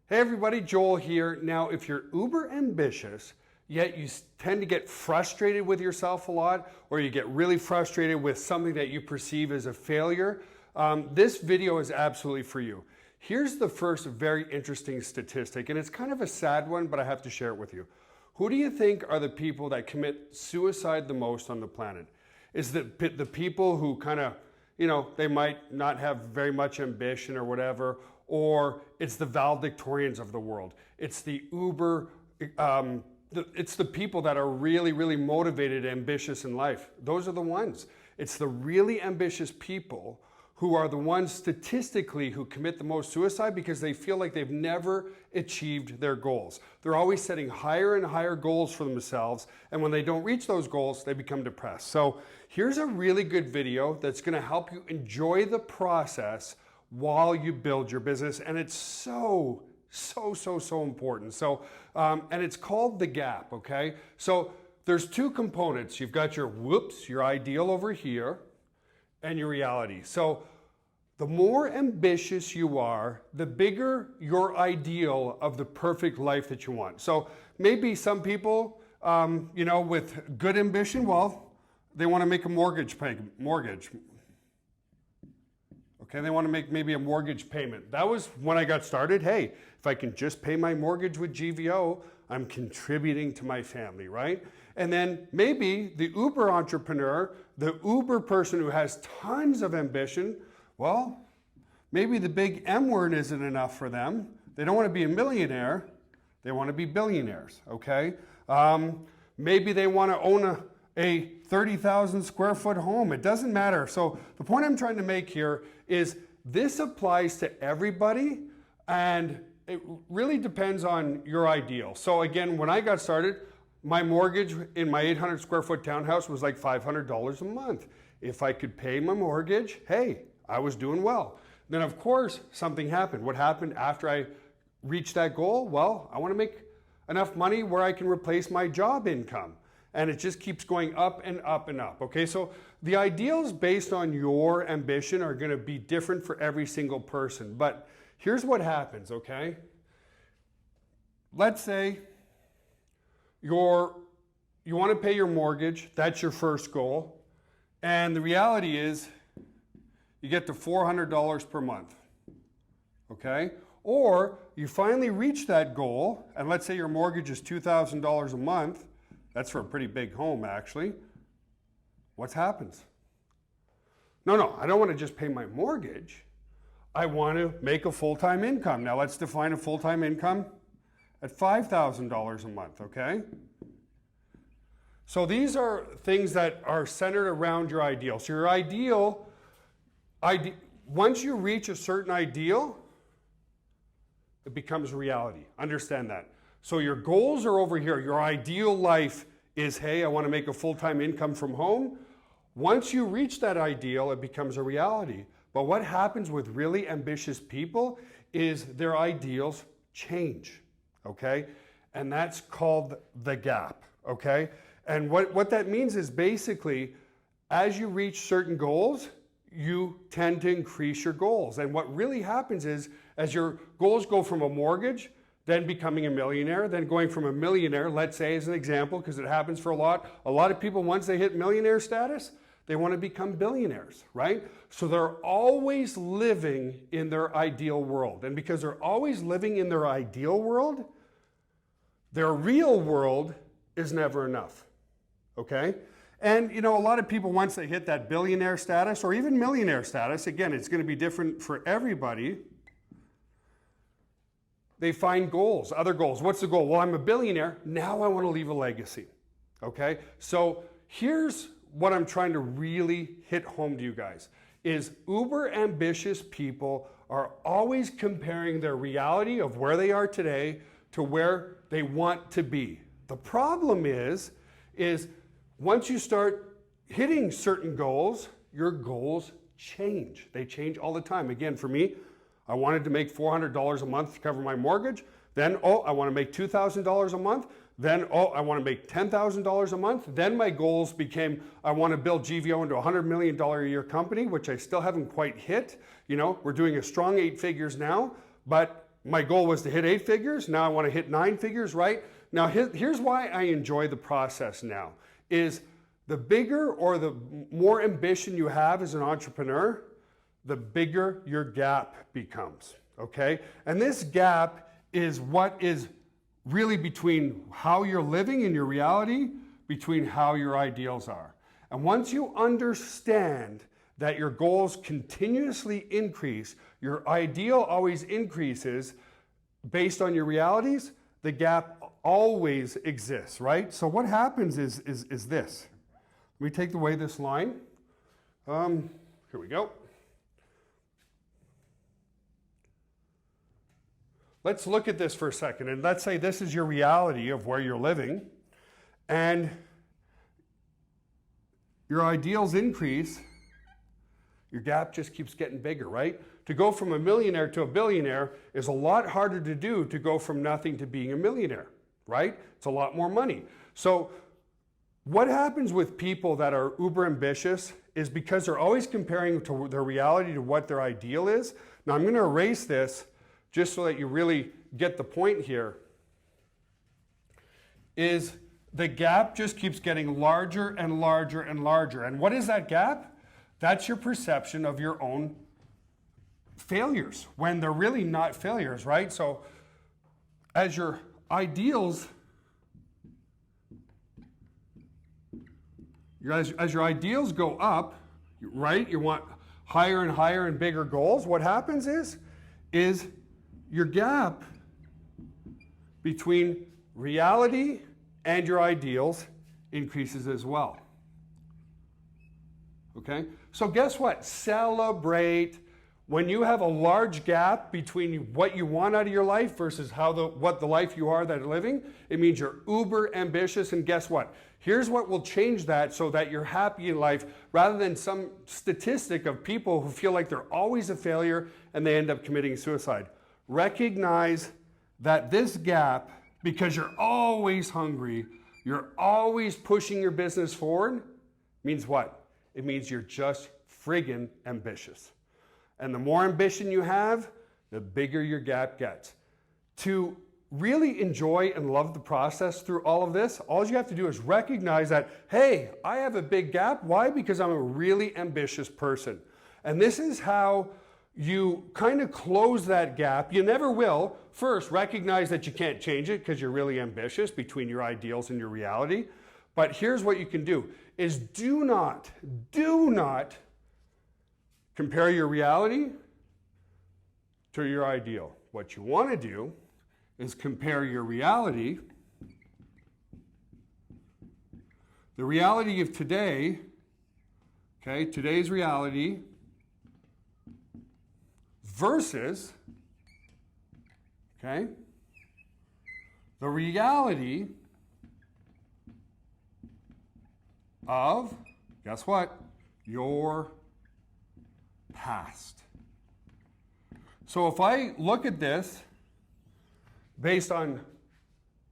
Hey everybody, Joel here. Now, if you're uber ambitious, yet you tend to get frustrated with yourself a lot, or you get really frustrated with something that you perceive as a failure, this video is absolutely for you. Here's the first very interesting statistic, and it's kind of a sad one, but I have to share it with you. Who do you think are the people that commit suicide the most on the planet? Is it the people who kind of, they might not have very much ambition or whatever, or it's the valedictorians of the world. It's the uber, it's the people that are really, really motivated, ambitious in life. Those are the ones. It's the really ambitious people who are the ones statistically who commit the most suicide because they feel like they've never achieved their goals. They're always setting higher and higher goals for themselves, and when they don't reach those goals, they become depressed. So here's a really good video that's gonna help you enjoy the process while you build your business, and it's so important. So, and it's called the gap, okay? So there's two components. You've got your ideal over here, and your reality. So the more ambitious you are, the bigger your ideal of the perfect life that you want. So maybe some people, with good ambition, well, they want to make a mortgage. Okay, they want to make maybe a mortgage payment. That was when I got started. Hey, if I can just pay my mortgage with GVO, I'm contributing to my family, right? And then maybe the Uber entrepreneur, the Uber person who has tons of ambition, well, maybe the big M word isn't enough for them. They don't want to be a millionaire. They want to be billionaires, okay? Maybe they want to own a 30,000 square foot home. It doesn't matter. So the point I'm trying to make here is this applies to everybody, and it really depends on your ideal. So again, when I got started, my mortgage in my 800 square foot townhouse was like $500 a month. If I could pay my mortgage, hey, I was doing well. Then of course, something happened. What happened after I reached that goal? Well, I want to make enough money where I can replace my job income. And it just keeps going up and up and up, okay? So the ideals based on your ambition are gonna be different for every single person. But here's what happens, okay? Let's say you want to pay your mortgage, that's your first goal, and the reality is you get to $400 per month, okay? Or you finally reach that goal, and let's say your mortgage is $2,000 a month. That's for a pretty big home, actually. What happens? No, I don't want to just pay my mortgage. I want to make a full-time income. Now let's define a full-time income at $5,000 a month, okay? So these are things that are centered around your ideal. So your ideal, once you reach a certain ideal, it becomes reality. Understand that. So your goals are over here. Your ideal life is, hey, I want to make a full-time income from home. Once you reach that ideal, it becomes a reality. But what happens with really ambitious people is their ideals change, okay? And that's called the gap, okay? And what that means is basically, as you reach certain goals, you tend to increase your goals. And what really happens is, as your goals go from a mortgage, then becoming a millionaire, then going from a millionaire, let's say as an example, because it happens for a lot of people, once they hit millionaire status, they want to become billionaires, right? So they're always living in their ideal world. And because they're always living in their ideal world, their real world is never enough, okay? And a lot of people, once they hit that billionaire status or even millionaire status, again, it's going to be different for everybody, they find goals, other goals. What's the goal? Well, I'm a billionaire. Now I want to leave a legacy, okay? So here's what I'm trying to really hit home to you guys, is uber ambitious people are always comparing their reality of where they are today to where they want to be. The problem is once you start hitting certain goals, your goals change. They change all the time. Again, for me, I wanted to make $400 a month to cover my mortgage. Then, I want to make $2,000 a month. Then, I want to make $10,000 a month. Then my goals became, I want to build GVO into a $100 million a year company, which I still haven't quite hit. We're doing a strong 8 figures now, but my goal was to hit 8 figures. Now I want to hit 9 figures, right? Now here's why I enjoy the process now, is the bigger or the more ambition you have as an entrepreneur, the bigger your gap becomes, okay? And this gap is what is really between how you're living in your reality, between how your ideals are. And once you understand that your goals continuously increase, your ideal always increases based on your realities, the gap always exists, right? So what happens is this. Let me take away this line. Here we go. Let's look at this for a second, and let's say this is your reality of where you're living, and your ideals increase, your gap just keeps getting bigger, right? To go from a millionaire to a billionaire is a lot harder to do to go from nothing to being a millionaire, right? It's a lot more money. So what happens with people that are uber ambitious is because they're always comparing to their reality to what their ideal is. Now I'm going to erase this just so that you really get the point here, is the gap just keeps getting larger and larger and larger. And what is that gap? That's your perception of your own failures, when they're really not failures, right? So as your ideals, as your ideals go up, right? You want higher and higher and bigger goals. What happens is your gap between reality and your ideals increases as well. Okay? So guess what? Celebrate when you have a large gap between what you want out of your life versus what the life you are that are living. It means you're uber ambitious, and guess what? Here's what will change that so that you're happy in life, rather than some statistic of people who feel like they're always a failure and they end up committing suicide. Recognize that this gap, because you're always hungry, you're always pushing your business forward, means what? It means you're just friggin' ambitious. And the more ambition you have, the bigger your gap gets. To really enjoy and love the process through all of this, all you have to do is recognize that, hey, I have a big gap. Why? Because I'm a really ambitious person. And this is how you kind of close that gap. You never will. First, recognize that you can't change it because you're really ambitious between your ideals and your reality. But here's what you can do, is do not compare your reality to your ideal. What you want to do is compare your reality, the reality of today, okay, today's reality, versus, okay, the reality of, guess what? Your past. So if I look at this based on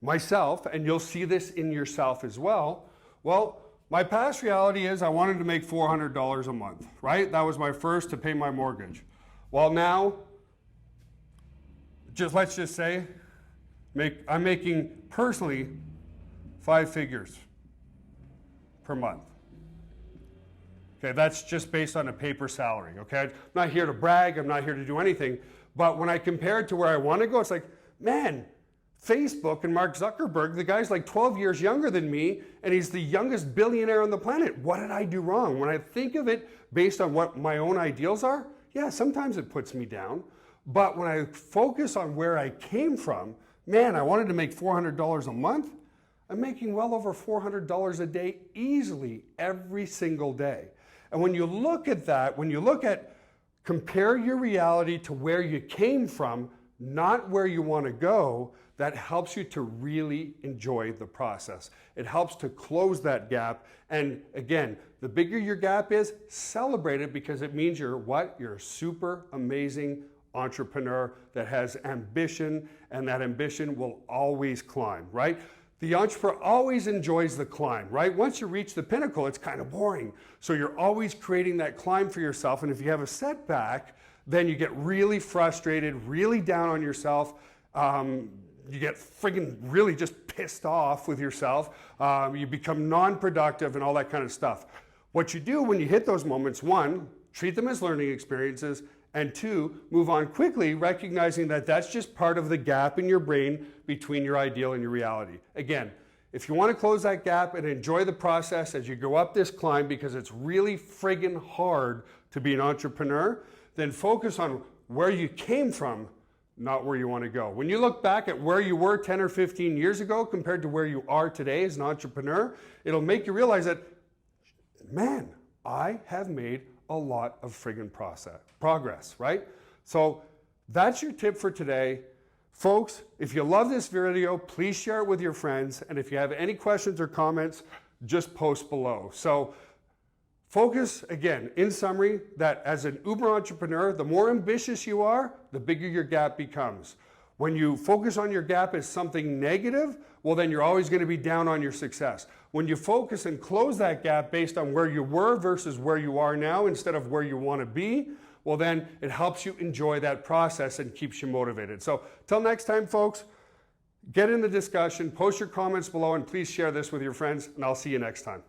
myself, and you'll see this in yourself as well, well, my past reality is I wanted to make $400 a month, right? That was my first to pay my mortgage. Well, now, let's just say, I'm making personally 5 figures per month. Okay, that's just based on a paper salary, okay? I'm not here to brag, I'm not here to do anything, but when I compare it to where I want to go, it's like, man, Facebook and Mark Zuckerberg, the guy's like 12 years younger than me, and he's the youngest billionaire on the planet. What did I do wrong? When I think of it based on what my own ideals are, yeah, sometimes it puts me down, but when I focus on where I came from, man, I wanted to make $400 a month. I'm making well over $400 a day easily every single day. And when you look at that, compare your reality to where you came from, not where you want to go, that helps you to really enjoy the process. It helps to close that gap. And again, the bigger your gap is, celebrate it, because it means you're what? You're a super amazing entrepreneur that has ambition, and that ambition will always climb, right? The entrepreneur always enjoys the climb, right? Once you reach the pinnacle, it's kind of boring. So you're always creating that climb for yourself. And if you have a setback, then you get really frustrated, really down on yourself. You get friggin' really just pissed off with yourself. You become non-productive and all that kind of stuff. What you do when you hit those moments, one, treat them as learning experiences, and two, move on quickly, recognizing that that's just part of the gap in your brain between your ideal and your reality. Again, if you want to close that gap and enjoy the process as you go up this climb, because it's really friggin' hard to be an entrepreneur, then focus on where you came from, not where you want to go. When you look back at where you were 10 or 15 years ago compared to where you are today as an entrepreneur, it'll make you realize that, man, I have made a lot of friggin' progress, right? So that's your tip for today. Folks, if you love this video, please share it with your friends. And if you have any questions or comments, just post below. So focus, again, in summary, that as an Uber entrepreneur, the more ambitious you are, the bigger your gap becomes. When you focus on your gap as something negative, well, then you're always going to be down on your success. When you focus and close that gap based on where you were versus where you are now instead of where you want to be, well, then it helps you enjoy that process and keeps you motivated. So till next time, folks, get in the discussion, post your comments below, and please share this with your friends, and I'll see you next time.